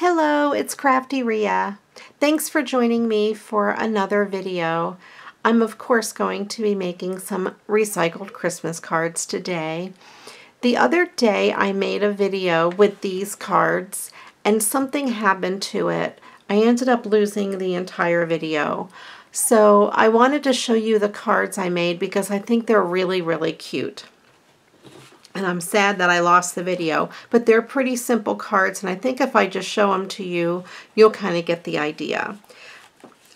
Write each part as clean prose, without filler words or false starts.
Hello, it's CraftyRia. Thanks for joining me for another video. I'm of course going to be making some recycled Christmas cards today. The other day I made a video with these cards and something happened to it. I ended up losing the entire video. So I wanted to show you the cards I made because I think they're really cute. And I'm sad that I lost the video, but they're pretty simple cards, and I think if I just show them to you, you'll kind of get the idea.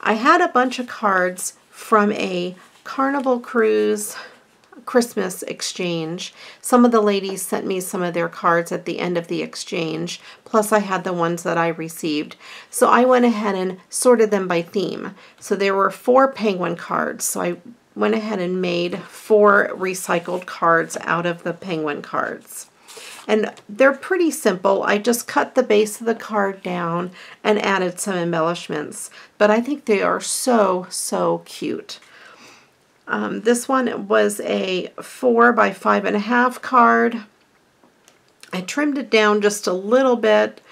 I had a bunch of cards from a Carnival Cruise Christmas exchange. Some of the ladies sent me some of their cards at the end of the exchange, plus I had the ones that I received. So I went ahead and sorted them by theme. So there were 4 penguin cards, so I went ahead and made 4 recycled cards out of the penguin cards. And they're pretty simple. I just cut the base of the card down and added some embellishments. But I think they are so cute. This one was a 4 by 5.5 card. I trimmed it down just a little bit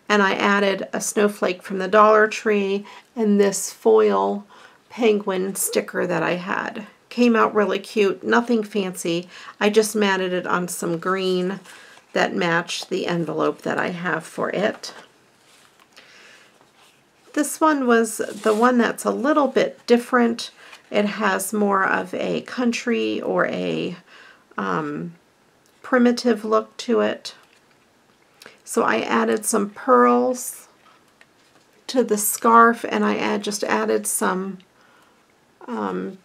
and I added a snowflake from the Dollar Tree and this foil penguin sticker that I had. Came out really cute, nothing fancy. I just matted it on some green that matched the envelope that I have for it. This one was the one that's a little bit different. It has more of a country or a primitive look to it. So I added some pearls to the scarf and I just added some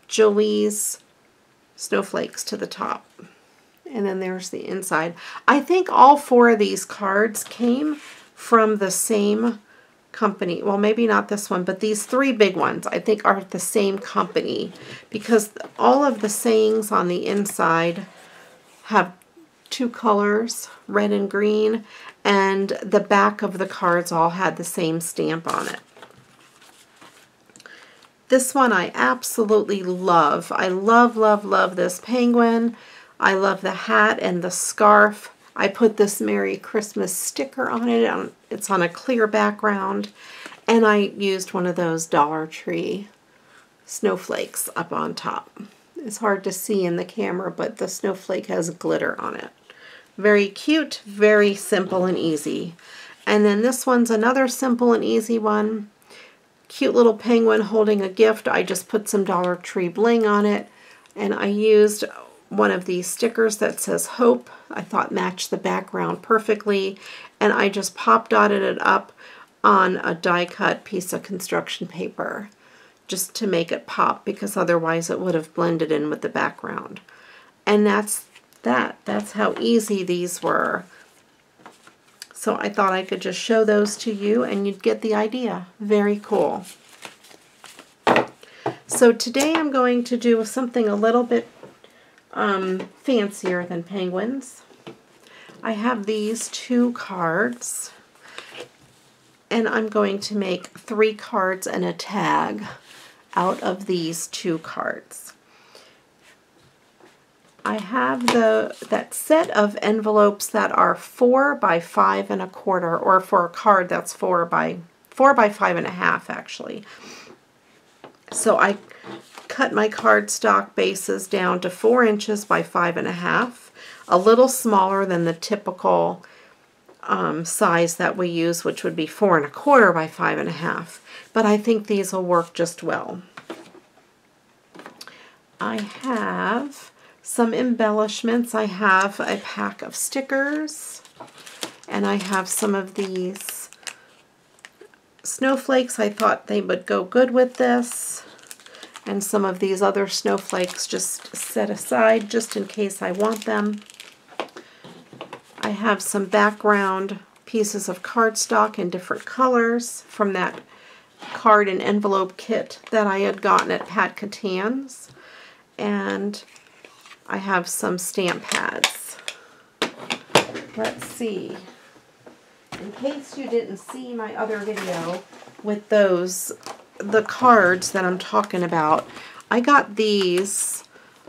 Jolie's snowflakes to the top. And then there's the inside. I think all 4 of these cards came from the same company. Well, maybe not this one, but these 3 big ones I think are the same company because all of the sayings on the inside have 2 colors, red and green, and the back of the cards all had the same stamp on it. This one I absolutely love. I love this penguin. I love the hat and the scarf. I put this Merry Christmas sticker on it. It's on a clear background. And I used one of those Dollar Tree snowflakes up on top. It's hard to see in the camera, but the snowflake has glitter on it. Very cute, very simple and easy. And then this one's another simple and easy one. Cute little penguin holding a gift. I just put some Dollar Tree bling on it, and I used one of these stickers that says Hope. I thought matched the background perfectly, and I just pop dotted it up on a die cut piece of construction paper just to make it pop, because otherwise it would have blended in with the background. And that's that. That's how easy these were. So I thought I could just show those to you and you'd get the idea. Very cool. So today I'm going to do something a little bit fancier than penguins. I have these 2 cards and I'm going to make 3 cards and a tag out of these 2 cards. I have that set of envelopes that are 4 by 5 1/4, or for a card that's 4 by 5 1/2 actually. So I cut my cardstock bases down to 4 inches by 5 1/2, a little smaller than the typical size that we use, which would be 4 1/4 by 5 1/2. But I think these will work just well. I have some embellishments. I have a pack of stickers, and I have some of these snowflakes. I thought they would go good with this, and some of these other snowflakes just set aside just in case I want them. I have some background pieces of cardstock in different colors from that card and envelope kit that I had gotten at Pat Catan's, and I have some stamp pads. Let's see. In case you didn't see my other video with the cards that I'm talking about, I got these.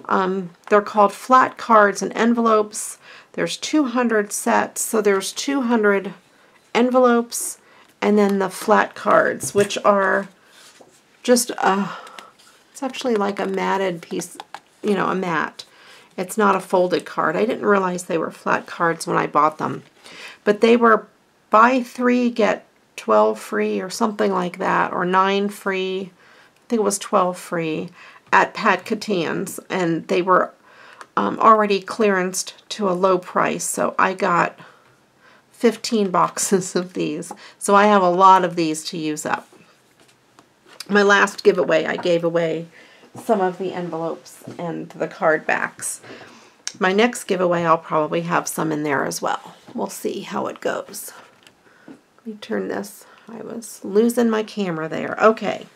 They're called flat cards and envelopes. There's 200 sets, so there's 200 envelopes and then the flat cards, which are just it's actually like a matted piece, you know, a mat. It's not a folded card. I didn't realize they were flat cards when I bought them. But they were buy 3, get 12 free or something like that, or 9 free. I think it was 12 free at Pat Catan's, and they were already clearanced to a low price, so I got 15 boxes of these. So I have a lot of these to use up. My last giveaway, I gave away some of the envelopes and the card backs. My next giveaway, I'll probably have some in there as well. We'll see how it goes. Let me turn this. I was losing my camera there. Okay.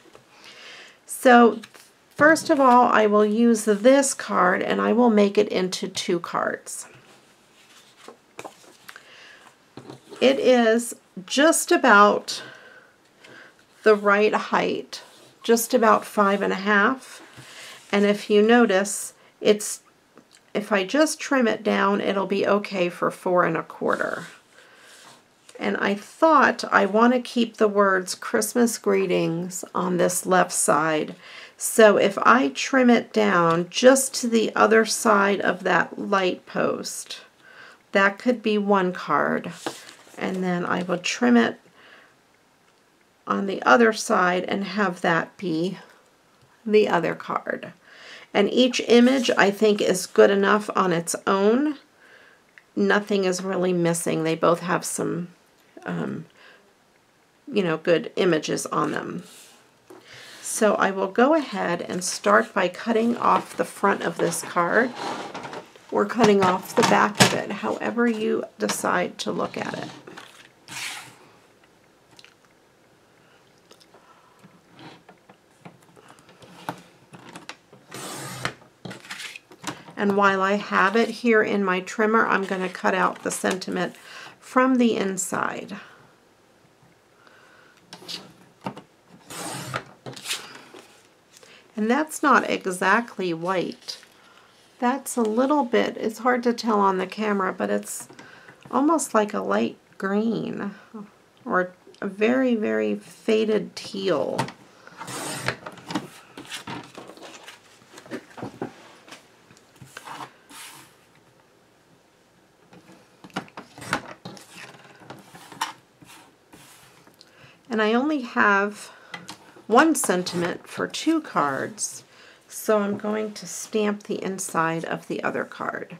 So first of all, I will use this card and I will make it into 2 cards. It is just about the right height, just about 5.5. And if you notice, if I just trim it down, it'll be okay for 4.25. And I thought I want to keep the words Christmas greetings on this left side. So if I trim it down just to the other side of that light post, that could be 1 card. And then I will trim it on the other side and have that be the other card. And each image, I think, is good enough on its own. Nothing is really missing. They both have some, you know, good images on them. So I will go ahead and start by cutting off the front of this card, or cutting off the back of it, however you decide to look at it. And while I have it here in my trimmer, I'm going to cut out the sentiment from the inside. And that's not exactly white. That's a little bit, it's hard to tell on the camera, but it's almost like a light green, or a very, very faded teal. And I only have 1 sentiment for 2 cards, so I'm going to stamp the inside of the other card.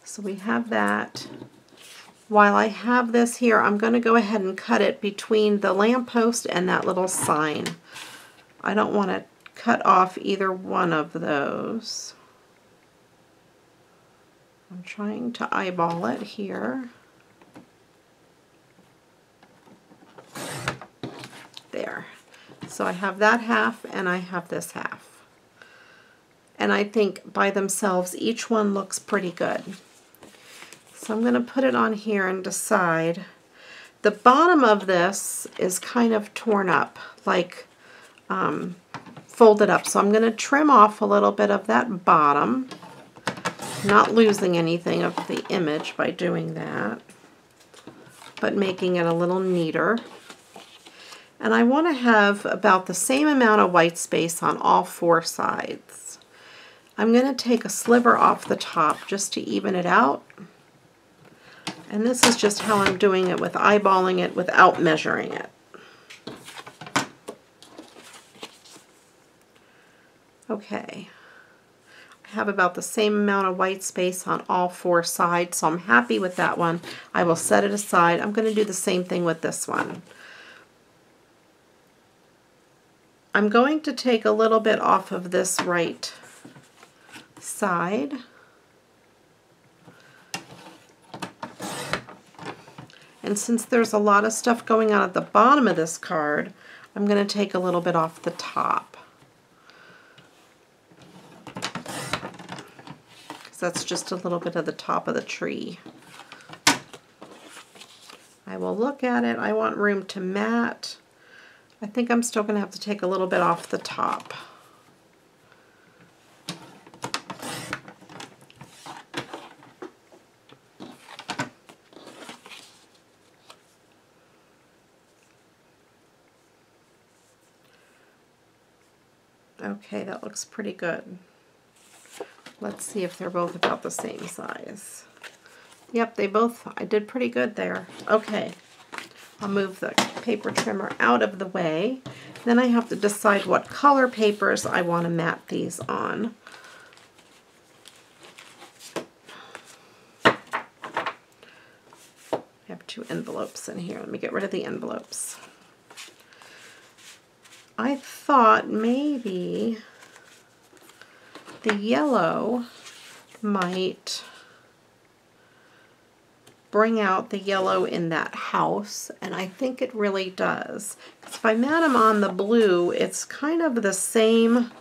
So we have that. While I have this here, I'm going to go ahead and cut it between the lamppost and that little sign. I don't want to cut off either one of those. I'm trying to eyeball it here. There. So I have that half and I have this half. And I think by themselves each one looks pretty good. So I'm going to put it on here and decide. The bottom of this is kind of torn up, like folded up. So I'm going to trim off a little bit of that bottom, not losing anything of the image by doing that, but making it a little neater. And I want to have about the same amount of white space on all 4 sides. I'm going to take a sliver off the top just to even it out. And this is just how I'm doing it, with eyeballing it without measuring it. Okay. I have about the same amount of white space on all 4 sides, so I'm happy with that one. I will set it aside. I'm going to do the same thing with this one. I'm going to take a little bit off of this right side. And since there's a lot of stuff going on at the bottom of this card, I'm going to take a little bit off the top. Because that's just a little bit of the top of the tree. I will look at it. I want room to mat. I think I'm still going to have to take a little bit off the top. Okay, that looks pretty good. Let's see if they're both about the same size. Yep, I did pretty good there. Okay, I'll move the paper trimmer out of the way. Then I have to decide what color papers I want to mat these on. I have 2 envelopes in here. Let me get rid of the envelopes. I thought maybe the yellow might bring out the yellow in that house, and I think it really does. If I mat them on the blue, it's kind of the same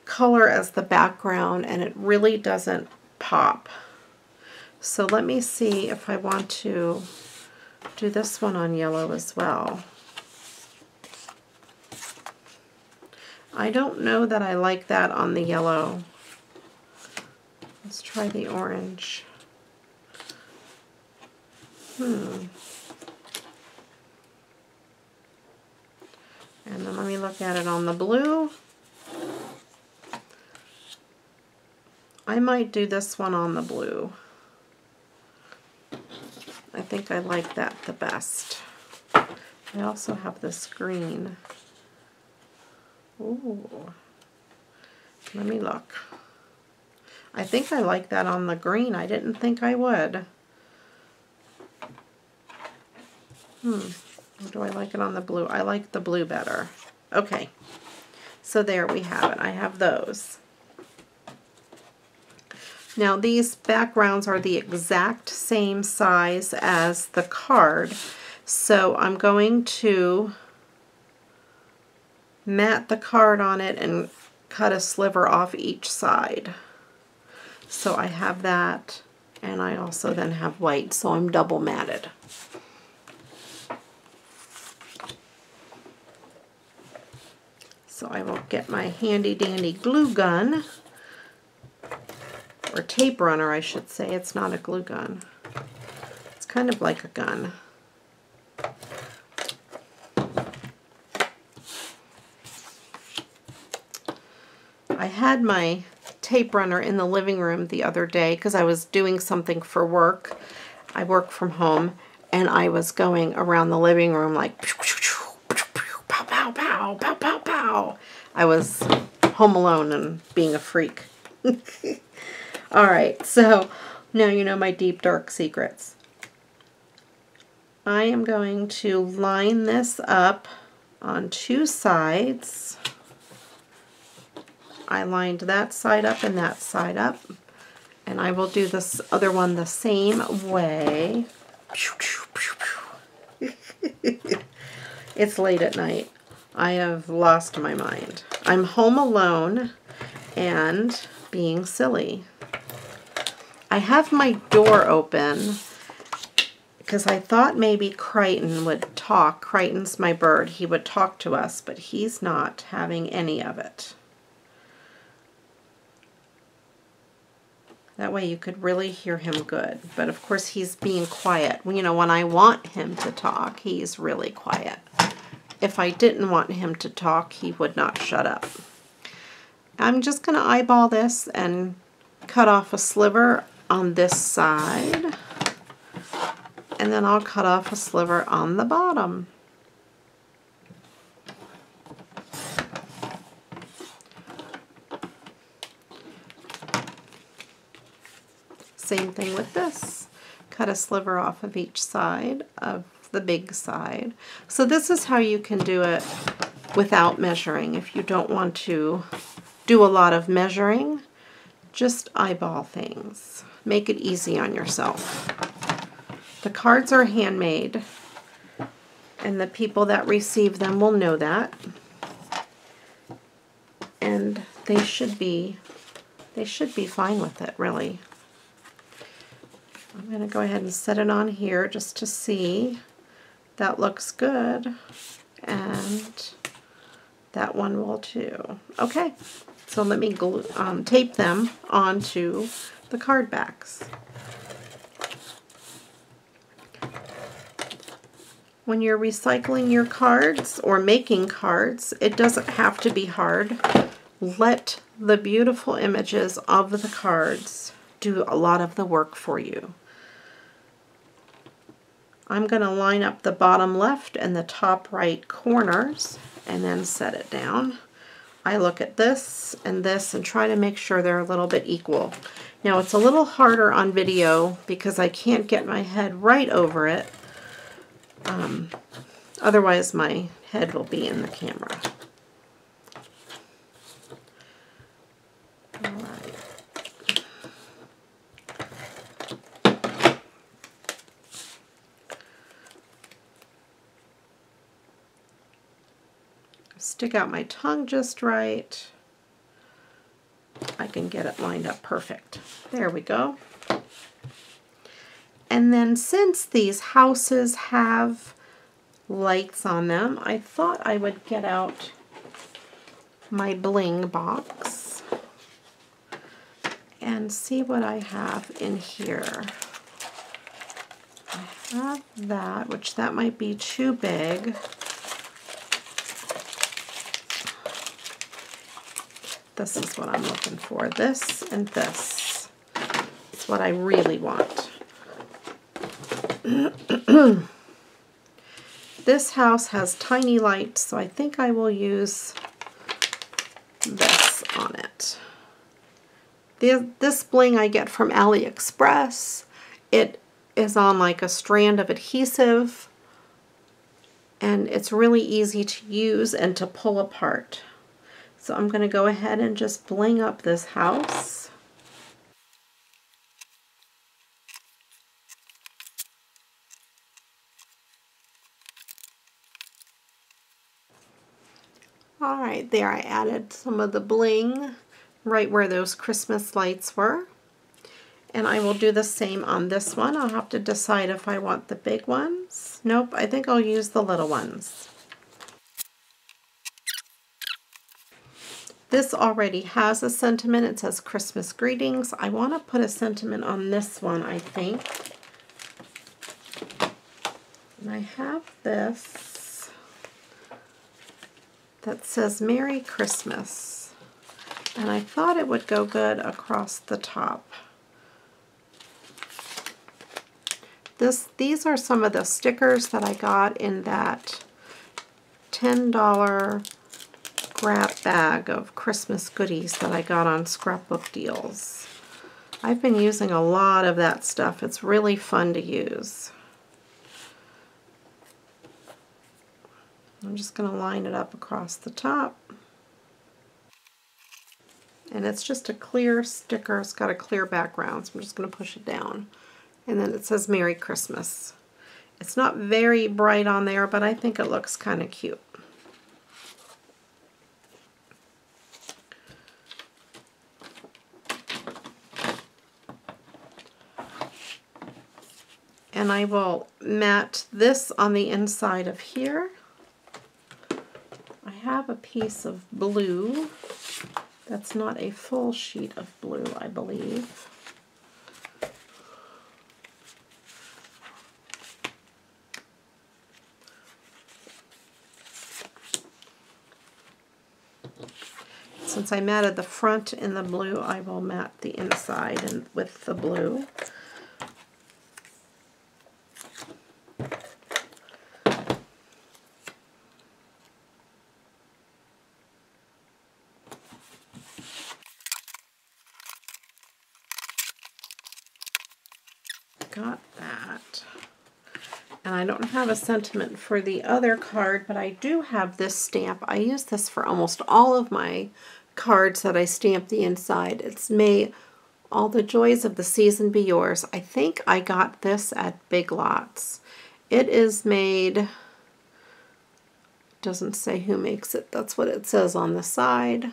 color as the background, and it really doesn't pop. So let me see if I want to do this one on yellow as well. I don't know that I like that on the yellow. Let's try the orange. And then let me look at it on the blue. I might do this one on the blue. I think I like that the best. I also have this green. Ooh. Let me look. I think I like that on the green. I didn't think I would. Do I like it on the blue? I like the blue better. Okay. So there we have it. I have those. Now these backgrounds are the exact same size as the card. So I'm going to mat the card on it and cut a sliver off each side. So I have that, and I also then have white, so I'm double matted. So I will get my handy dandy glue gun, or tape runner I should say. It's not a glue gun. It's kind of like a gun. I had my tape runner in the living room the other day because I was doing something for work. I work from home, and I was going around the living room like pow, pow, pow, pow, pow, pow. I was home alone and being a freak. Alright, so now you know my deep dark secrets. I am going to line this up on 2 sides. I lined that side up and that side up, and I will do this other one the same way. It's late at night. I have lost my mind. I'm home alone and being silly. I have my door open because I thought maybe Crichton would talk. Crichton's my bird. He would talk to us, but he's not having any of it. That way you could really hear him good. But of course he's being quiet. You know, when I want him to talk, he's really quiet. If I didn't want him to talk, he would not shut up. I'm just going to eyeball this and cut off a sliver on this side. And then I'll cut off a sliver on the bottom. Same thing with this. Cut a sliver off of each side of the big side. So this is how you can do it without measuring. If you don't want to do a lot of measuring, just eyeball things. Make it easy on yourself. The cards are handmade, and the people that receive them will know that. And they should be fine with it, really. I'm going to go ahead and set it on here just to see. That looks good, and that one will too. Okay, so let me glue, tape them onto the card backs. When you're recycling your cards or making cards, it doesn't have to be hard. let the beautiful images of the cards do a lot of the work for you. I'm going to line up the bottom left and the top right corners and then set it down. I look at this and try to make sure they're a little bit equal. Now it's a little harder on video because I can't get my head right over it. Otherwise my head will be in the camera. All right. Stick out my tongue just right. I can get it lined up perfect. There we go. And then since these houses have lights on them, I thought I would get out my bling box and see what I have in here. I have that, which that might be too big. This is what I'm looking for. This and this. It's what I really want. This house has tiny lights, so I think I will use this on it. This bling I get from AliExpress. It is on like a strand of adhesive, and it's really easy to use and to pull apart. So I'm going to go ahead and just bling up this house. Alright, there I added some of the bling right where those Christmas lights were. And I will do the same on this one. I'll have to decide if I want the big ones. Nope, I think I'll use the little ones. This already has a sentiment. It says Christmas greetings. I want to put a sentiment on this one, I think. And I have this that says Merry Christmas. And I thought it would go good across the top. These are some of the stickers that I got in that $10 grab bag of Christmas goodies that I got on Scrapbook Deals. I've been using a lot of that stuff. It's really fun to use. I'm just going to line it up across the top. And it's just a clear sticker. It's got a clear background, so I'm just going to push it down. And then it says Merry Christmas. It's not very bright on there, but I think it looks kind of cute. And I will mat this on the inside of here. I have a piece of blue. That's not a full sheet of blue, I believe. Since I matted the front in the blue, I will mat the inside and with the blue. Got that. And I don't have a sentiment for the other card, but I do have this stamp. I use this for almost all of my cards that I stamp the inside. It's May All the Joys of the Season Be Yours. I think I got this at Big Lots. It is made, doesn't say who makes it. That's what it says on the side.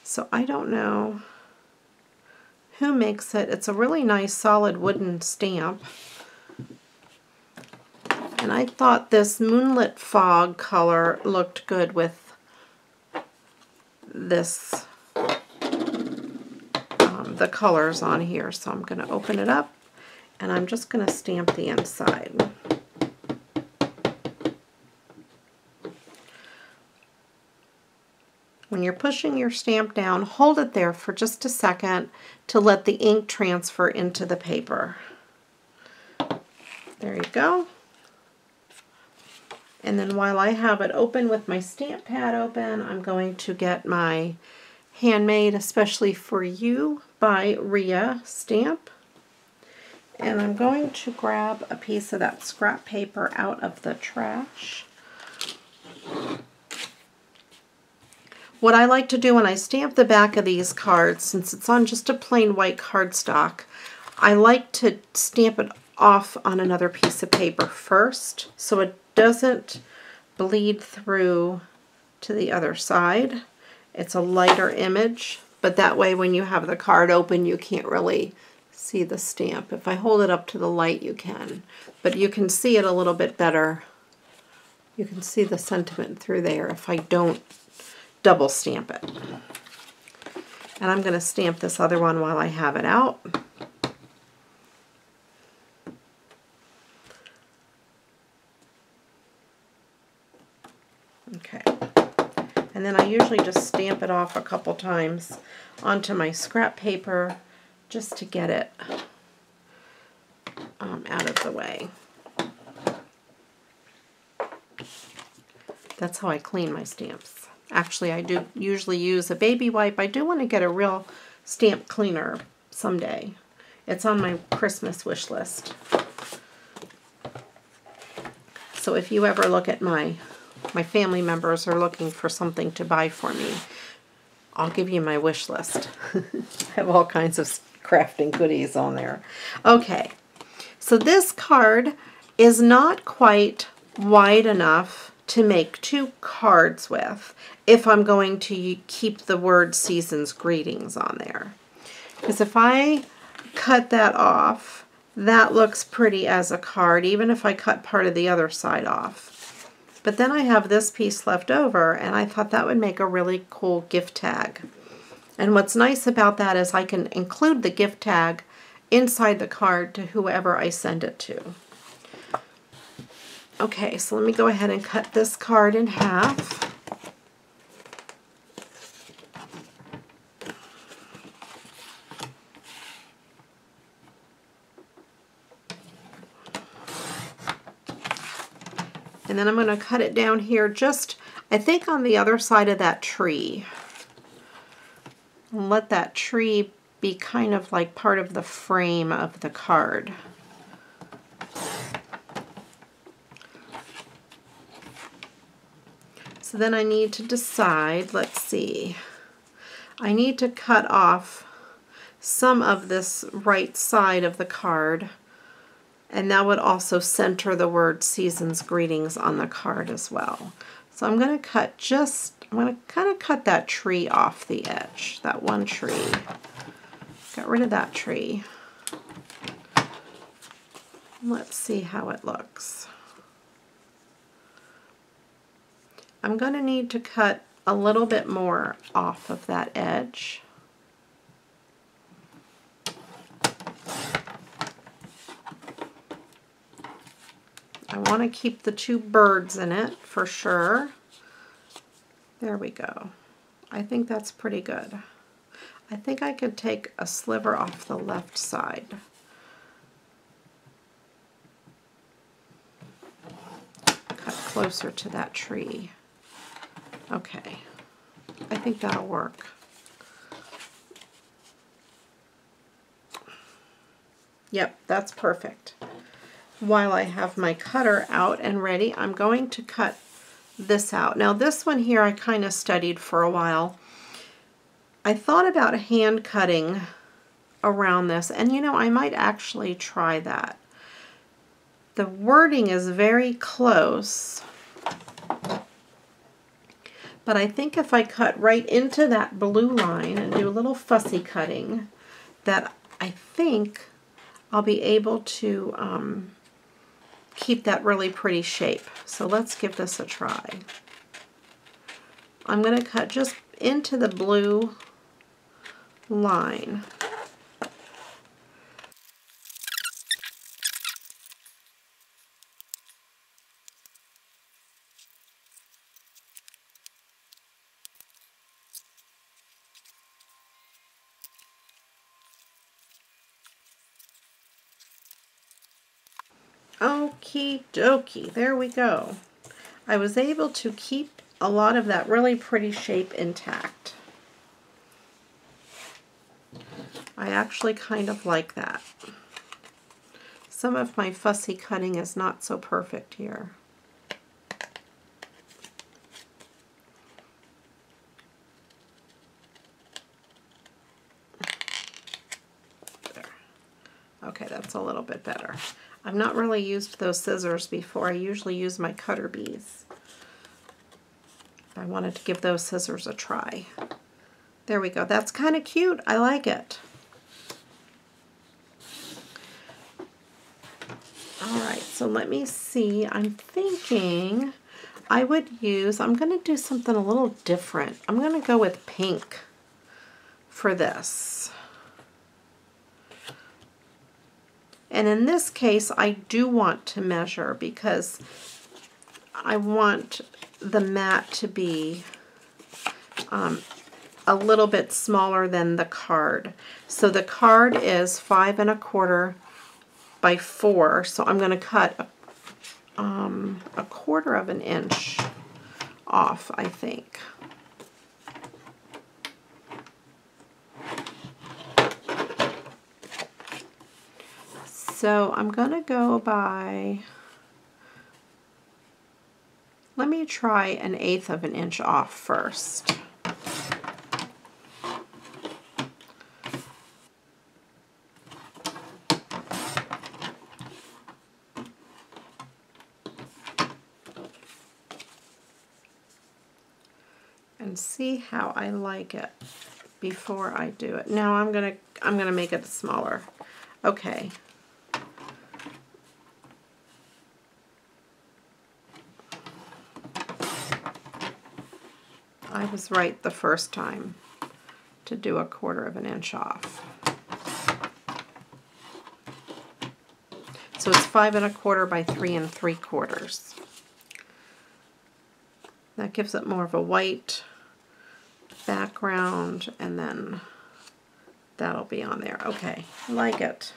So I don't know who makes it. It's a really nice solid wooden stamp. And I thought this Moonlit Fog color looked good with this, the colors on here. So I'm going to open it up and I'm just going to stamp the inside. When you're pushing your stamp down, hold it there for just a second to let the ink transfer into the paper. There you go. And then while I have it open with my stamp pad open, I'm going to get my Handmade Especially for You by Ria stamp. And I'm going to grab a piece of that scrap paper out of the trash. What I like to do when I stamp the back of these cards, since it's on just a plain white cardstock, I like to stamp it off on another piece of paper first so it doesn't bleed through to the other side. It's a lighter image, but that way when you have the card open you can't really see the stamp. If I hold it up to the light you can, but you can see it a little bit better. You can see the sentiment through there if I don't double stamp it. And I'm going to stamp this other one while I have it out. Okay. And then I usually just stamp it off a couple times onto my scrap paper just to get it out of the way. That's how I clean my stamps. Actually, I do usually use a baby wipe. I do want to get a real stamp cleaner someday. It's on my Christmas wish list. So if you ever look at my family members are looking for something to buy for me, I'll give you my wish list. I have all kinds of crafting goodies on there. Okay, so this card is not quite wide enough to make 2 cards with if I'm going to keep the word Season's Greetings on there. Because if I cut that off, that looks pretty as a card, even if I cut part of the other side off. But then I have this piece left over, and I thought that would make a really cool gift tag. And what's nice about that is I can include the gift tag inside the card to whoever I send it to. Okay, so let me go ahead and cut this card in half. And then I'm going to cut it down here just, I think, on the other side of that tree. And let that tree be kind of like part of the frame of the card. So then I need to decide, let's see, I need to cut off some of this right side of the card, and that would also center the word Season's Greetings on the card as well. So I'm going to cut I'm going to kind of cut that tree off the edge, that one tree. Get rid of that tree. Let's see how it looks. I'm going to need to cut a little bit more off of that edge. I want to keep the 2 birds in it for sure. There we go. I think that's pretty good. I think I could take a sliver off the left side. Cut closer to that tree. Okay, I think that'll work. Yep, that's perfect. While I have my cutter out and ready, I'm going to cut this out. Now this one here I kind of studied for a while. I thought about hand cutting around this, and you know, I might actually try that. The wording is very close, but I think if I cut right into that blue line and do a little fussy cutting, that I think I'll be able to keep that really pretty shape. So let's give this a try. I'm going to cut just into the blue line. Okie dokie, there we go. I was able to keep a lot of that really pretty shape intact. I actually kind of like that. Some of my fussy cutting is not so perfect here. There. Okay, that's a little bit better. I've not really used those scissors before. I usually use my cutter bees. I wanted to give those scissors a try. There we go. That's kind of cute. I like it. All right, so let me see. I'm thinking I would use, I'm going to do something a little different. I'm going to go with pink for this. And in this case, I do want to measure because I want the mat to be a little bit smaller than the card. So the card is 5 1/4 by 4, so I'm going to cut a 1/4 of an inch off, I think. So I'm going to go by, let me try 1/8 of an inch off first. And see how I like it before I do it. Now I'm gonna make it smaller. Okay. I was right the first time to do 1/4 of an inch off. So it's 5 1/4 by 3 3/4. That gives it more of a white background, and then that'll be on there. Okay, I like it.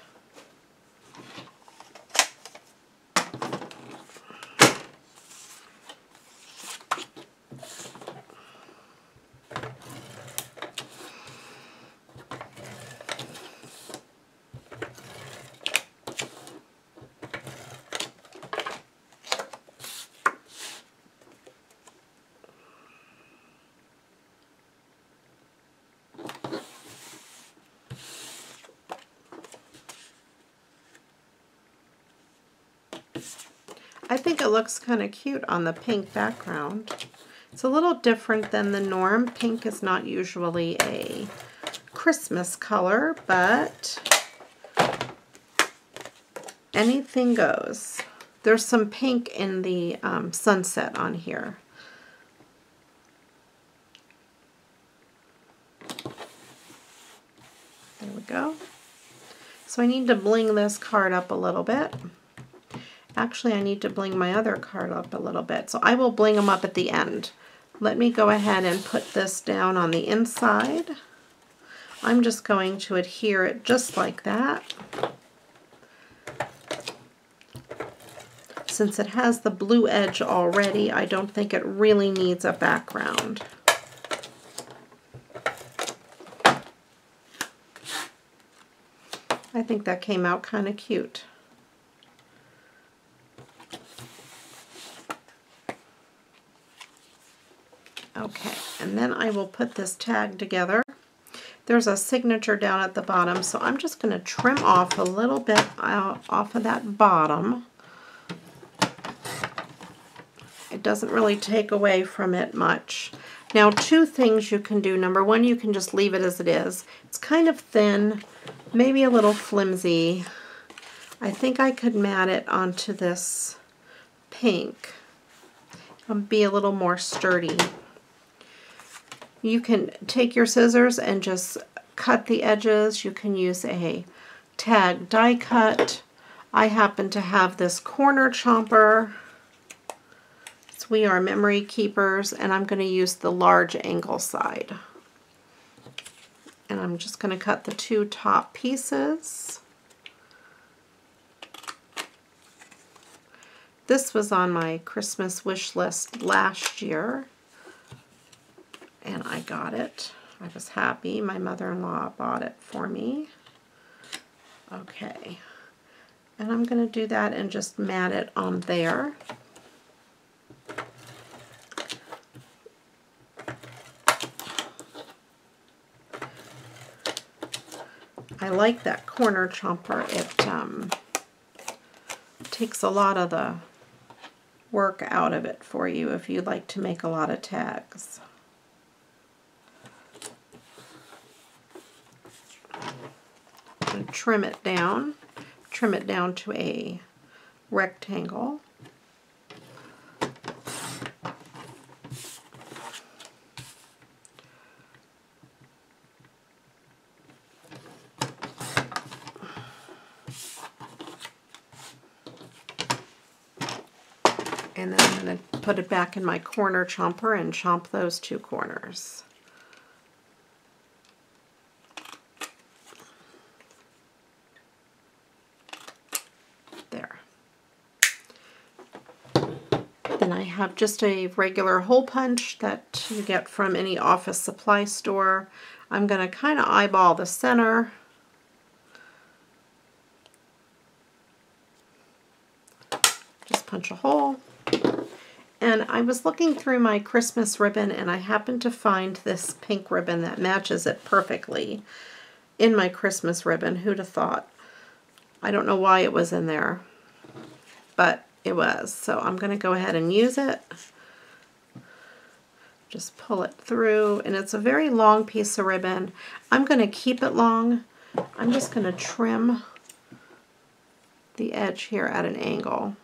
I think it looks kind of cute on the pink background. It's a little different than the norm. Pink is not usually a Christmas color, but anything goes. There's some pink in the sunset on here. There we go. So I need to bling this card up a little bit. Actually, I need to bling my other card up a little bit, so I will bling them up at the end. Let me go ahead and put this down on the inside. I'm just going to adhere it just like that. Since it has the blue edge already, I don't think it really needs a background. I think that came out kind of cute. Okay, and then I will put this tag together. There's a signature down at the bottom, so I'm just going to trim off a little bit off of that bottom. It doesn't really take away from it much. Now, two things you can do. Number one, you can just leave it as it is. It's kind of thin, maybe a little flimsy. I think I could mat it onto this pink and be a little more sturdy. You can take your scissors and just cut the edges. You can use a tag die cut. I happen to have this corner chomper. So we are memory keepers, and I'm going to use the large angle side. And I'm just going to cut the two top pieces. This was on my Christmas wish list last year, and I got it. I was happy. My mother-in-law bought it for me. Okay, and I'm going to do that and just mat it on there. I like that corner chomper. It takes a lot of the work out of it for you if you like to make a lot of tags. And trim it down to a rectangle. And then I'm going to put it back in my corner chomper and chomp those two corners. There. Then I have just a regular hole punch that you get from any office supply store. I'm going to kind of eyeball the center. Just punch a hole. And I was looking through my Christmas ribbon and I happened to find this pink ribbon that matches it perfectly in my Christmas ribbon. Who'd have thought? I don't know why it was in there, but it was. So I'm going to go ahead and use it. Just pull it through, and it's a very long piece of ribbon. I'm going to keep it long. I'm just going to trim the edge here at an angle.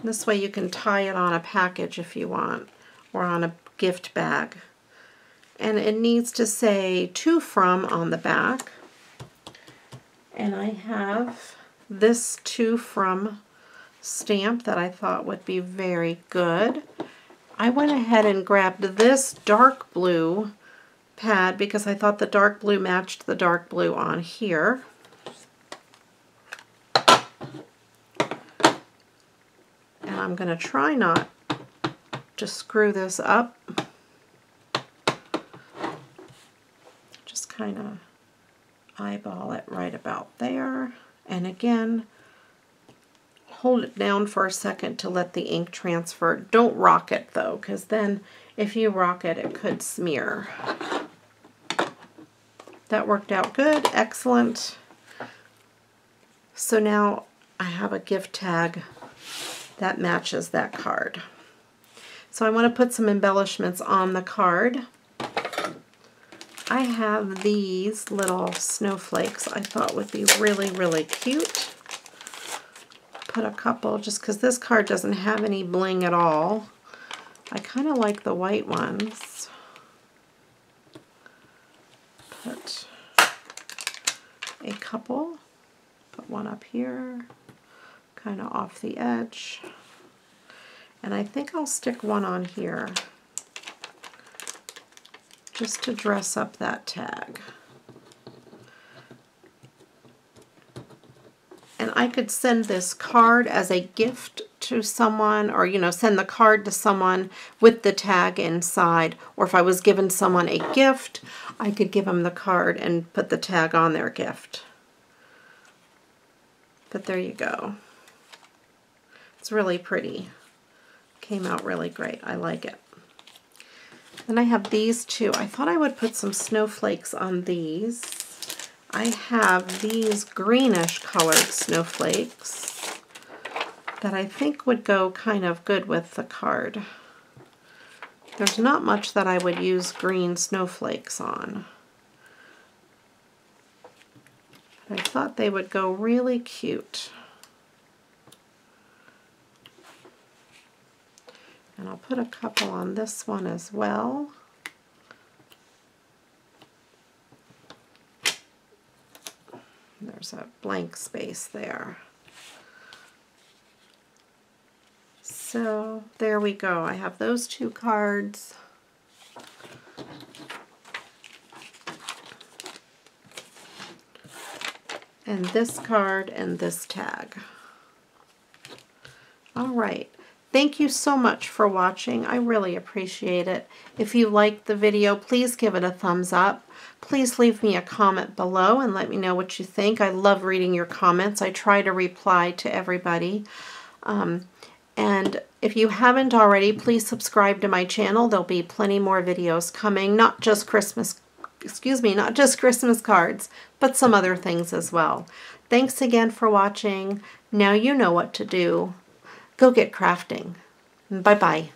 This way you can tie it on a package if you want, or on a gift bag. And it needs to say "To From" on the back. And I have this "To From" stamp that I thought would be very good. I went ahead and grabbed this dark blue pad because I thought the dark blue matched the dark blue on here. And I'm going to try not to screw this up. Just kind of eyeball it right about there. And again, hold it down for a second to let the ink transfer. Don't rock it though, because then if you rock it, it could smear. That worked out good. Excellent. So now I have a gift tag that matches that card. So I want to put some embellishments on the card. I have these little snowflakes I thought would be really, really cute. Put a couple just because this card doesn't have any bling at all. I kind of like the white ones. Put a couple. Put one up here, kind of off the edge. And I think I'll stick one on here just to dress up that tag. And I could send this card as a gift to someone, or send the card to someone with the tag inside. Or if I was giving someone a gift, I could give them the card and put the tag on their gift. But there you go. It's really pretty. Came out really great. I like it. Then I have these two. I thought I would put some snowflakes on these. I have these greenish colored snowflakes that I think would go kind of good with the card. There's not much that I would use green snowflakes on. But I thought they would go really cute. And I'll put a couple on this one as well. There's a blank space there. So there we go. I have those two cards. and this card and this tag. All right. Thank you so much for watching. I really appreciate it. If you liked the video, please give it a thumbs up. Please leave me a comment below and let me know what you think. I love reading your comments. I try to reply to everybody. And if you haven't already, please subscribe to my channel. There'll be plenty more videos coming, not just Christmas cards, but some other things as well. Thanks again for watching. Now you know what to do. Go get crafting. Bye-bye.